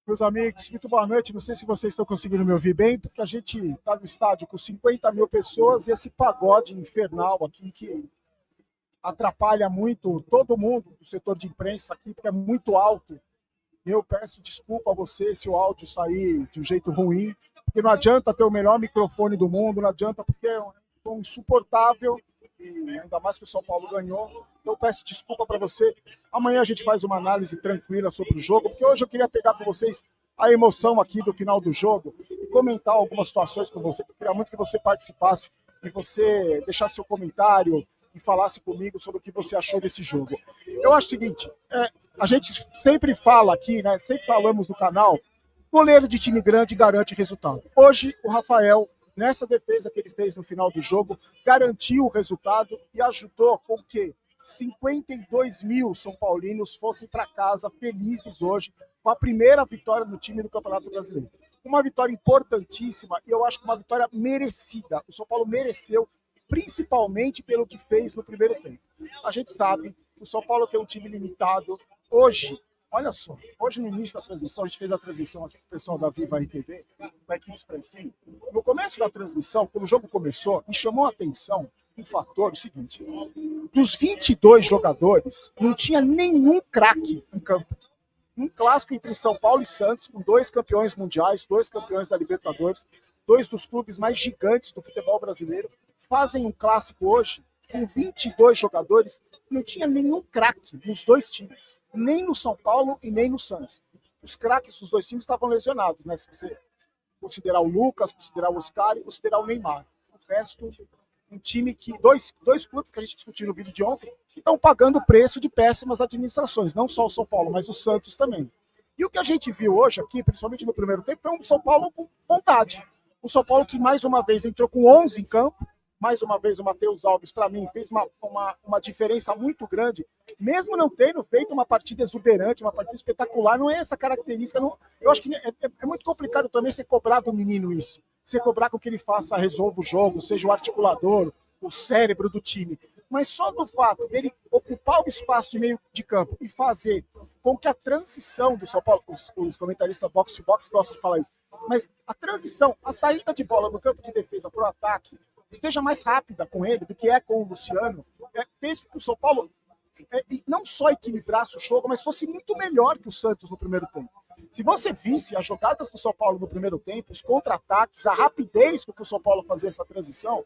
Meus amigos, muito boa noite. Não sei se vocês estão conseguindo me ouvir bem, porque a gente está no estádio com 50 mil pessoas e esse pagode infernal aqui que atrapalha muito todo mundo do setor de imprensa aqui, porque é muito alto. Eu peço desculpa a você se o áudio sair de um jeito ruim, porque não adianta ter o melhor microfone do mundo, não adianta, porque é um som insuportável, e ainda mais que o São Paulo ganhou. Então eu peço desculpa para você. Amanhã a gente faz uma análise tranquila sobre o jogo, porque hoje eu queria pegar com vocês a emoção aqui do final do jogo e comentar algumas situações com você. Eu queria muito que você participasse e você deixasse seu comentário e falasse comigo sobre o que você achou desse jogo. Eu acho o seguinte, a gente sempre fala aqui, né? Sempre falamos no canal, goleiro de time grande garante resultado. Hoje, o Rafael, nessa defesa que ele fez no final do jogo, garantiu o resultado e ajudou com que 52 mil São Paulinos fossem para casa felizes hoje com a primeira vitória do time do Campeonato Brasileiro. Uma vitória importantíssima e eu acho que uma vitória merecida. O São Paulo mereceu, principalmente pelo que fez no primeiro tempo. A gente sabe que o São Paulo tem um time limitado. Hoje, olha só, hoje no início da transmissão, a gente fez a transmissão aqui com o pessoal da Viva RTV, com a equipe expressiva. No começo da transmissão, quando o jogo começou, me chamou a atenção um fator, o seguinte, dos 22 jogadores, não tinha nenhum craque em campo. Um clássico entre São Paulo e Santos, com dois campeões mundiais, dois campeões da Libertadores, dois dos clubes mais gigantes do futebol brasileiro, fazem um clássico hoje com 22 jogadores, não tinha nenhum craque nos dois times, nem no São Paulo e nem no Santos. Os craques dos dois times estavam lesionados, né? Se você considerar o Lucas, considerar o Oscar e considerar o Neymar. O resto, um time que. Dois clubes que a gente discutiu no vídeo de ontem, que estão pagando o preço de péssimas administrações, não só o São Paulo, mas o Santos também. E o que a gente viu hoje aqui, principalmente no primeiro tempo, foi um São Paulo com vontade. O São Paulo que mais uma vez entrou com 11 em campo, mais uma vez o Matheus Alves, para mim, fez uma diferença muito grande, mesmo não tendo feito uma partida exuberante, uma partida espetacular, não é essa característica. Não, eu acho que é muito complicado também você cobrar do menino isso. Você cobrar com que ele faça, resolva o jogo, seja o articulador, o cérebro do time. Mas só do fato dele ocupar o espaço de meio de campo e fazer com que a transição do São Paulo, os comentaristas box-to-box gostam de falar isso, mas a transição, a saída de bola no campo de defesa para o ataque, esteja mais rápida com ele do que é com o Luciano, fez com que o São Paulo não só equilibrasse o jogo, mas fosse muito melhor que o Santos no primeiro tempo. Se você visse as jogadas do São Paulo no primeiro tempo, os contra-ataques, a rapidez com que o São Paulo fazia essa transição,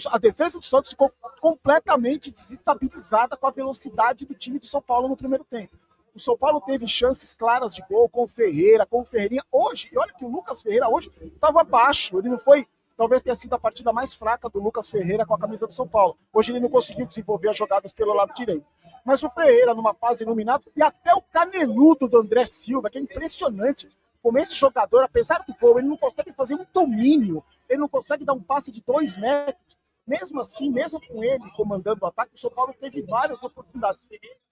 a defesa do Santos ficou completamente desestabilizada com a velocidade do time do São Paulo no primeiro tempo. O São Paulo teve chances claras de gol com o Ferreira, com o Ferreirinha. Hoje, e olha que o Lucas Ferreira hoje estava baixo, ele não foi. Talvez tenha sido a partida mais fraca do Lucas Ferreira com a camisa do São Paulo. Hoje ele não conseguiu desenvolver as jogadas pelo lado direito. Mas o Ferreira, numa fase iluminada, e até o caneludo do André Silva, que é impressionante, como esse jogador, apesar do gol, ele não consegue fazer um domínio, ele não consegue dar um passe de 2 metros. Mesmo assim, mesmo com ele comandando o ataque, o São Paulo teve várias oportunidades.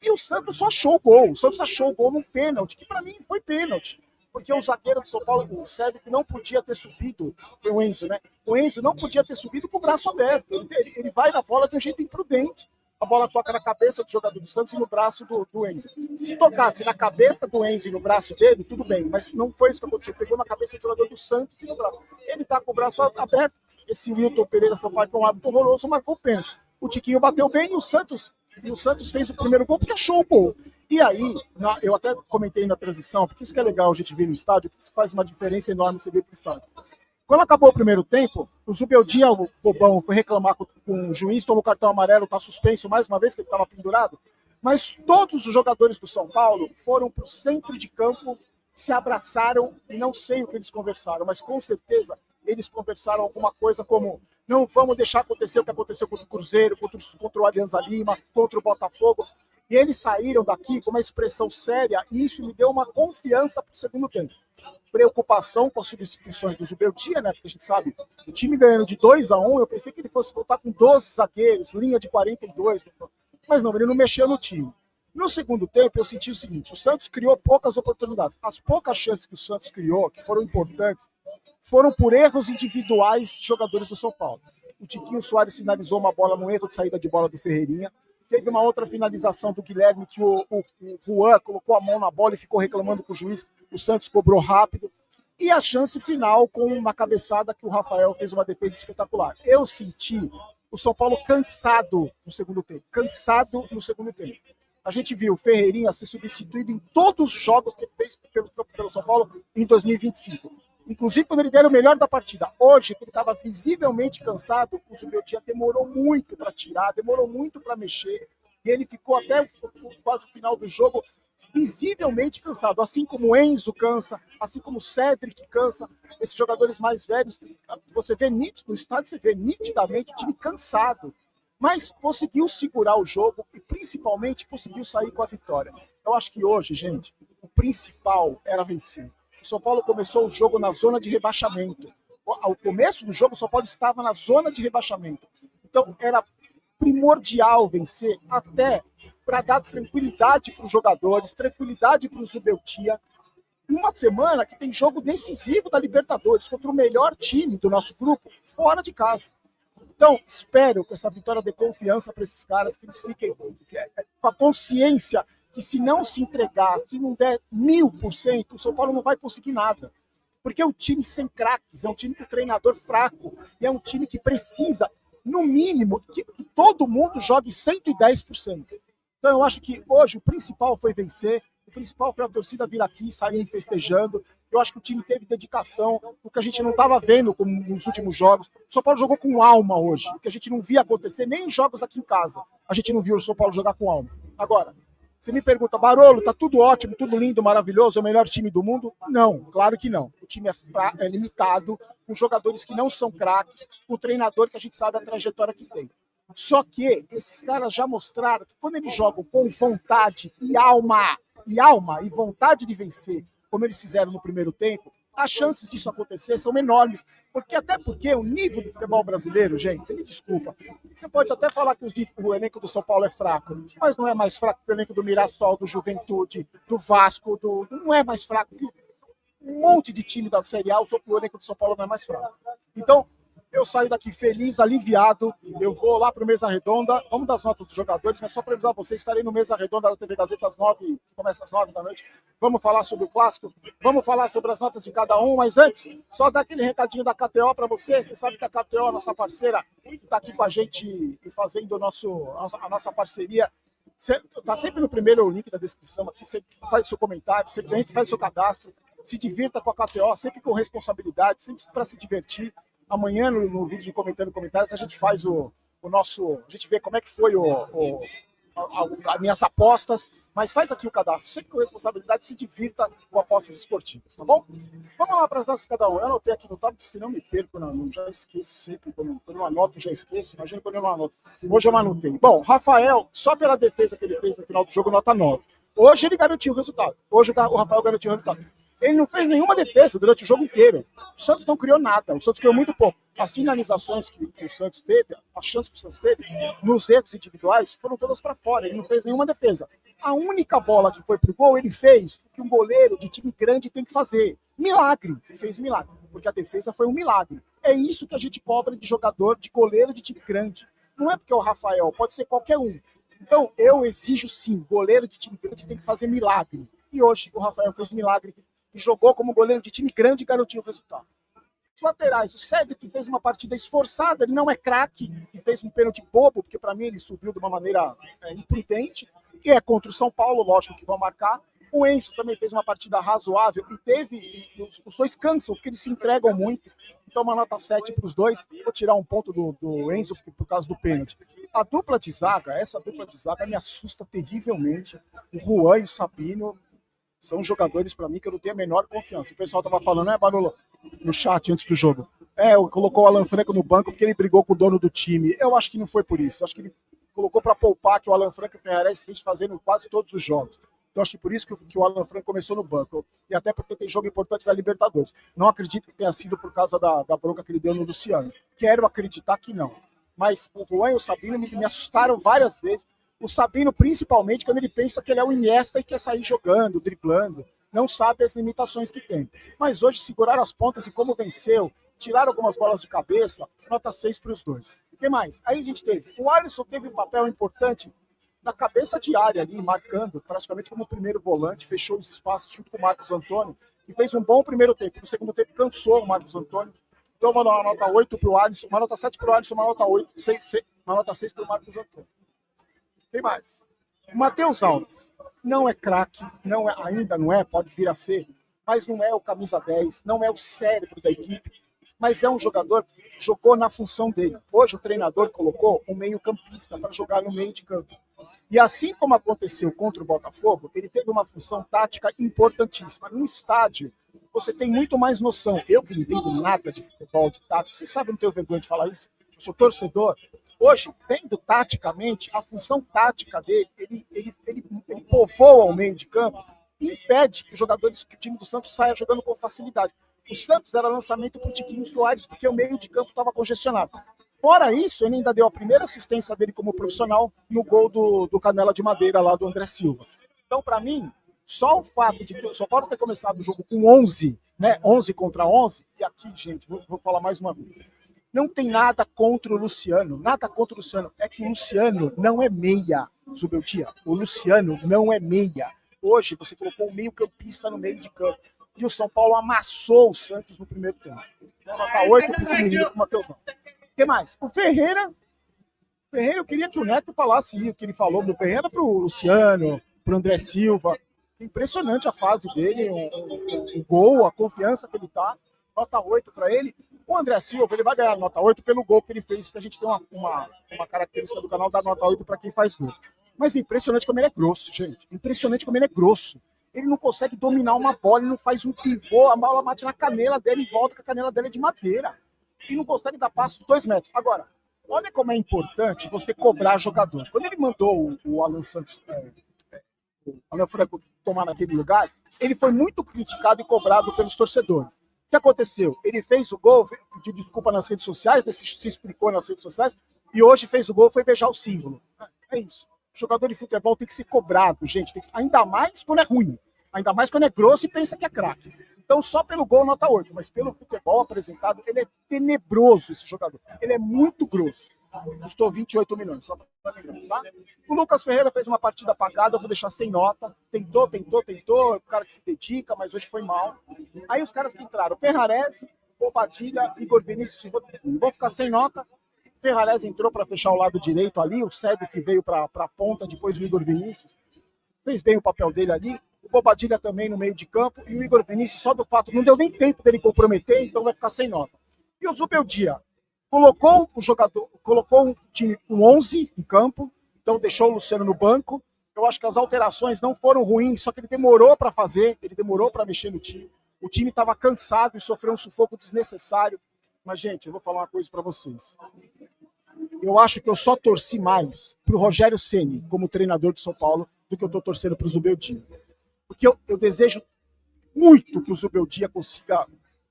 E o Santos só achou o gol. O Santos achou o gol num pênalti, que para mim foi pênalti. Porque o zagueiro do São Paulo, o Cedric, não podia ter subido, foi o Enzo, né? O Enzo não podia ter subido com o braço aberto. Ele vai na bola de um jeito imprudente. A bola toca na cabeça do jogador do Santos e no braço do Enzo. Se tocasse na cabeça do Enzo e no braço dele, tudo bem. Mas não foi isso que aconteceu. Pegou na cabeça do jogador do Santos e no braço. Ele tá com o braço aberto. Esse Wilton Pereira Sampaio, que é um árbitro horroroso, marcou o pênalti. O Tiquinho bateu bem e o Santos fez o primeiro gol porque achou o gol. E aí, eu até comentei na transmissão, porque isso que é legal a gente ver no estádio, porque isso faz uma diferença enorme você ver pro estádio. Quando acabou o primeiro tempo, o Zubeldinha, o bobão, foi reclamar com o juiz, tomou o cartão amarelo, tá suspenso mais uma vez, que ele estava pendurado. Mas todos os jogadores do São Paulo foram pro centro de campo, se abraçaram e não sei o que eles conversaram, mas com certeza eles conversaram alguma coisa como não vamos deixar acontecer o que aconteceu contra o Cruzeiro, contra o Alianza Lima, contra o Botafogo. E eles saíram daqui com uma expressão séria e isso me deu uma confiança para o segundo tempo. Preocupação com as substituições do Zubeldia, né? Porque a gente sabe, o time ganhando de 2-1, eu pensei que ele fosse voltar com 12 zagueiros, linha de 42, mas não, ele não mexeu no time. No segundo tempo, eu senti o seguinte, o Santos criou poucas oportunidades. As poucas chances que o Santos criou, que foram importantes, foram por erros individuais de jogadores do São Paulo. O Tiquinho Soares finalizou uma bola no erro de saída de bola do Ferreirinha. Teve uma outra finalização do Guilherme que o Juan colocou a mão na bola e ficou reclamando com o juiz. O Santos cobrou rápido. E a chance final com uma cabeçada que o Rafael fez uma defesa espetacular. Eu senti o São Paulo cansado no segundo tempo. Cansado no segundo tempo. A gente viu o Ferreirinha ser substituído em todos os jogos que ele fez pelo São Paulo em 2025. Inclusive quando ele der o melhor da partida. Hoje, que ele estava visivelmente cansado, o Zubeldia demorou muito para tirar, demorou muito para mexer. E ele ficou até quase o final do jogo visivelmente cansado. Assim como o Enzo cansa, assim como o Cedric cansa, esses jogadores mais velhos, você vê nítido, no estádio você vê nitidamente o time cansado. Mas conseguiu segurar o jogo e principalmente conseguiu sair com a vitória. Eu acho que hoje, gente, o principal era vencer. O São Paulo começou o jogo na zona de rebaixamento. Ao começo do jogo, o São Paulo estava na zona de rebaixamento. Então, era primordial vencer até para dar tranquilidade para os jogadores, tranquilidade para o Zubeldia. Uma semana que tem jogo decisivo da Libertadores contra o melhor time do nosso grupo, fora de casa. Então, espero que essa vitória dê confiança para esses caras, que eles fiquem com a consciência que se não se entregar, se não der 1000%, o São Paulo não vai conseguir nada. Porque é um time sem craques, é um time com treinador fraco, e é um time que precisa, no mínimo, que todo mundo jogue 110%. Então eu acho que hoje o principal foi vencer, o principal foi a torcida vir aqui, sair festejando. Eu acho que o time teve dedicação, o que a gente não estava vendo nos últimos jogos. O São Paulo jogou com alma hoje, o que a gente não via acontecer nem em jogos aqui em casa. A gente não viu o São Paulo jogar com alma. Agora, você me pergunta, Barolo, tá tudo ótimo, tudo lindo, maravilhoso, é o melhor time do mundo? Não, claro que não. O time é limitado, com jogadores que não são craques, com treinador que a gente sabe a trajetória que tem. Só que esses caras já mostraram que quando eles jogam com vontade e vontade de vencer, como eles fizeram no primeiro tempo, as chances disso acontecer são enormes. Até porque o nível do futebol brasileiro, gente, você me desculpa, você pode até falar que o elenco do São Paulo é fraco, mas não é mais fraco que o elenco do Mirassol, do Juventude, do Vasco, não é mais fraco que um monte de time da Série A, o elenco do São Paulo não é mais fraco. Então, eu saio daqui feliz, aliviado, eu vou lá para o Mesa Redonda, vamos dar as notas dos jogadores, mas só para avisar vocês, estarei no Mesa Redonda da TV Gazeta às 9, começa às 9 da noite, vamos falar sobre o clássico, vamos falar sobre as notas de cada um, mas antes, só dar aquele recadinho da KTO para você sabe que a KTO, nossa parceira, que está aqui com a gente e fazendo a nossa parceria, está sempre no primeiro link da descrição, aqui você faz seu comentário, você faz seu cadastro, se divirta com a KTO, sempre com responsabilidade, sempre para se divertir. Amanhã, no vídeo de comentando comentários, a gente faz o nosso. A gente vê como é que foi as minhas apostas, mas faz aqui o cadastro, sempre com responsabilidade, se divirta com apostas esportivas, tá bom? Vamos lá para as notas de cada um. Eu anotei aqui no tablet, senão me perco, não, já esqueço sempre. Quando eu anoto, já esqueço. Imagina quando eu não anoto. Hoje eu anotei. Bom, Rafael, só pela defesa que ele fez no final do jogo, nota 9. Hoje ele garantiu o resultado. Hoje o Rafael garantiu o resultado. Ele não fez nenhuma defesa durante o jogo inteiro. O Santos não criou nada. O Santos criou muito pouco. As finalizações que o Santos teve, as chances que o Santos teve, nos erros individuais, foram todas para fora. Ele não fez nenhuma defesa. A única bola que foi pro gol, ele fez o que um goleiro de time grande tem que fazer. Milagre. Ele fez um milagre. Porque a defesa foi um milagre. É isso que a gente cobra de jogador, de goleiro de time grande. Não é porque é o Rafael, pode ser qualquer um. Então, eu exijo sim, goleiro de time grande tem que fazer milagre. E hoje o Rafael fez milagre e jogou como goleiro de time grande e garantiu o resultado. Os laterais, o Cedric fez uma partida esforçada, ele não é craque e fez um pênalti bobo, porque para mim ele subiu de uma maneira imprudente, e é contra o São Paulo, lógico que vão marcar. O Enzo também fez uma partida razoável e os dois cansam, porque eles se entregam muito. Então, uma nota 7 para os dois. Vou tirar um ponto do Enzo por causa do pênalti. Essa dupla de zaga me assusta terrivelmente. O Juan e o Sabino são jogadores, para mim, que eu não tenho a menor confiança. O pessoal estava falando, Barolo, no chat antes do jogo. Colocou o Alan Franco no banco porque ele brigou com o dono do time. Eu acho que não foi por isso. Eu acho que ele colocou para poupar, que o Alan Franco e o Ferrarese estão fazendo quase todos os jogos. Então, acho que por isso que o Alan Franco começou no banco. E até porque tem jogo importante da Libertadores. Não acredito que tenha sido por causa da bronca que ele deu no Luciano. Quero acreditar que não. Mas o Juan e o Sabino me assustaram várias vezes. O Sabino, principalmente, quando ele pensa que ele é o Iniesta e quer sair jogando, driblando. Não sabe as limitações que tem. Mas hoje seguraram as pontas e como venceu, tiraram algumas bolas de cabeça, nota 6 para os dois. O que mais? Aí a gente teve. O Alisson teve um papel importante na cabeça de área ali, marcando, praticamente como primeiro volante, fechou os espaços junto com o Marcos Antônio, e fez um bom primeiro tempo. No segundo tempo, cansou o Marcos Antônio. Então, uma nota 8 para o Alisson, uma nota 7 para o Alisson, uma nota 8, 6, uma nota 6 para o Marcos Antônio. Tem mais. O Matheus Alves não é craque, ainda não é, pode vir a ser, mas não é o camisa 10, não é o cérebro da equipe, mas é um jogador que jogou na função dele. Hoje o treinador colocou um meio-campista para jogar no meio de campo. E assim como aconteceu contra o Botafogo, ele teve uma função tática importantíssima. No estádio, você tem muito mais noção. Eu que não entendo nada de futebol, de tática, vocês sabem, não tenho vergonha de falar isso, eu sou torcedor. Hoje, vendo taticamente, a função tática dele, ele povoa o meio de campo e impede que os jogadores, que o time do Santos saia jogando com facilidade. O Santos era lançamento para o Tiquinho Soares, porque o meio de campo estava congestionado. Fora isso, ele ainda deu a primeira assistência dele como profissional no gol do Canela de Madeira, lá do André Silva. Então, para mim, só o fato de que o São Paulo ter começado o jogo com 11, né, 11 contra 11, e aqui, gente, vou falar mais uma vez, não tem nada contra o Luciano, nada contra o Luciano, é que o Luciano não é meia, Zubeldia, o Luciano não é meia. Hoje você colocou um meio-campista no meio de campo. E o São Paulo amassou o Santos no primeiro tempo. Então, nota 8 para esse menino, para o Matheus. O que mais? O Ferreira, eu queria que o Neto falasse o que ele falou do Ferreira para o Luciano, para o André Silva. Impressionante a fase dele, o gol, a confiança que ele está. Nota 8 para ele. O André Silva, ele vai ganhar nota 8 pelo gol que ele fez, porque a gente tem uma característica do canal da nota 8 para quem faz gol. Mas é impressionante como ele é grosso, gente. Impressionante como ele é grosso. Ele não consegue dominar uma bola, ele não faz um pivô, a bola bate na canela dele e volta, que a canela dele é de madeira. E não consegue dar passo de 2 metros. Agora, olha como é importante você cobrar jogador. Quando ele mandou o Alan Santos, o Alan Franco tomar naquele lugar, ele foi muito criticado e cobrado pelos torcedores. O que aconteceu? Ele fez o gol, pediu desculpa nas redes sociais, se explicou nas redes sociais, e hoje fez o gol, foi beijar o símbolo. É isso. Jogador de futebol tem que ser cobrado, gente. Ainda mais quando é ruim. Ainda mais quando é grosso e pensa que é craque. Então, só pelo gol, nota 8. Mas pelo futebol apresentado, ele é tenebroso, esse jogador. Ele é muito grosso. Custou 28 milhões, só para lembrar, tá? O Lucas Ferreira fez uma partida apagada, eu vou deixar sem nota. Tentou. É o cara que se dedica, mas hoje foi mal. Aí os caras que entraram, Ferrarese, Bobadilha, Igor Vinícius, vou ficar sem nota. Ferrarese entrou para fechar o lado direito ali, o Cedro que veio para a ponta, depois o Igor Vinícius. Fez bem o papel dele ali. O Bobadilha também no meio de campo. E o Igor Vinícius, só do fato, não deu nem tempo dele comprometer, então vai ficar sem nota. E o Zubeldia colocou um time com 11 em campo, então deixou o Luciano no banco. Eu acho que as alterações não foram ruins, só que ele demorou para fazer, ele demorou para mexer no time. O time estava cansado e sofreu um sufoco desnecessário. Mas, gente, eu vou falar uma coisa para vocês. Eu acho que eu só torci mais para o Rogério Ceni como treinador de São Paulo do que eu estou torcendo para o Zubeldia. Porque eu desejo muito que o Zubeldia consiga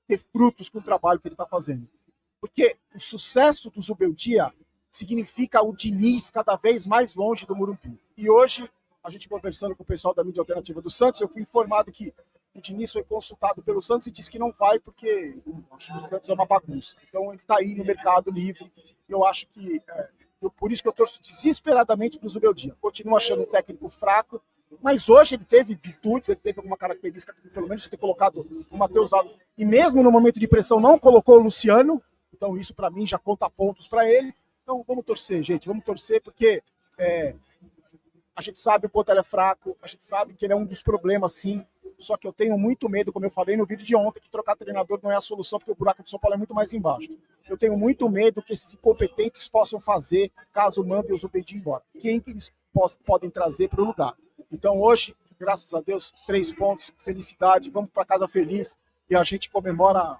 ter frutos com o trabalho que ele está fazendo. Porque o sucesso do Zubeldia significa o Diniz cada vez mais longe do Morumbi. E hoje, a gente conversando com o pessoal da mídia alternativa do Santos, eu fui informado que o Diniz foi consultado pelo Santos e disse que não vai porque acho que o Santos é uma bagunça. Então ele está aí no mercado livre. Eu acho que por isso que eu torço desesperadamente para o Zubeldia. Continuo achando um técnico fraco, mas hoje ele teve virtudes, ele teve alguma característica, pelo menos de ter colocado o Matheus Alves. E mesmo no momento de pressão não colocou o Luciano. Então isso para mim já conta pontos para ele. Então vamos torcer, gente. Vamos torcer porque a gente sabe o quanto ele é fraco, a gente sabe que ele é um dos problemas, sim. Só que eu tenho muito medo, como eu falei no vídeo de ontem, que trocar treinador não é a solução, porque o buraco do São Paulo é muito mais embaixo. Eu tenho muito medo que esses incompetentes possam fazer caso mandem o Zubeldia embora. Quem que eles podem trazer para o lugar? Então hoje, graças a Deus, 3 pontos, felicidade, vamos para casa feliz e a gente comemora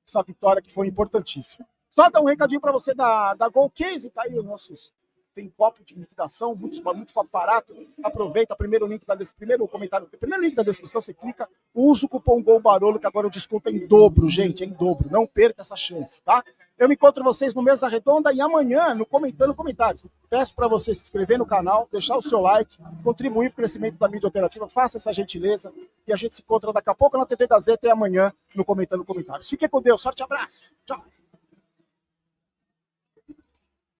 essa vitória que foi importantíssima. Só dar um recadinho para você da Gol Case, tá aí os nossos... Tem copo de liquidação, muito copo barato. Aproveita, primeiro link da descrição, você clica, usa o cupom GOLBAROLO, que agora o desconto é em dobro, gente, é em dobro. Não perca essa chance, tá? Eu me encontro vocês no Mesa Redonda e amanhã no Comentando Comentários. Peço para você se inscrever no canal, deixar o seu like, contribuir para o crescimento da mídia alternativa, faça essa gentileza e a gente se encontra daqui a pouco na TV Gazeta e amanhã no Comentando Comentários. Fique com Deus, sorte e abraço. Tchau.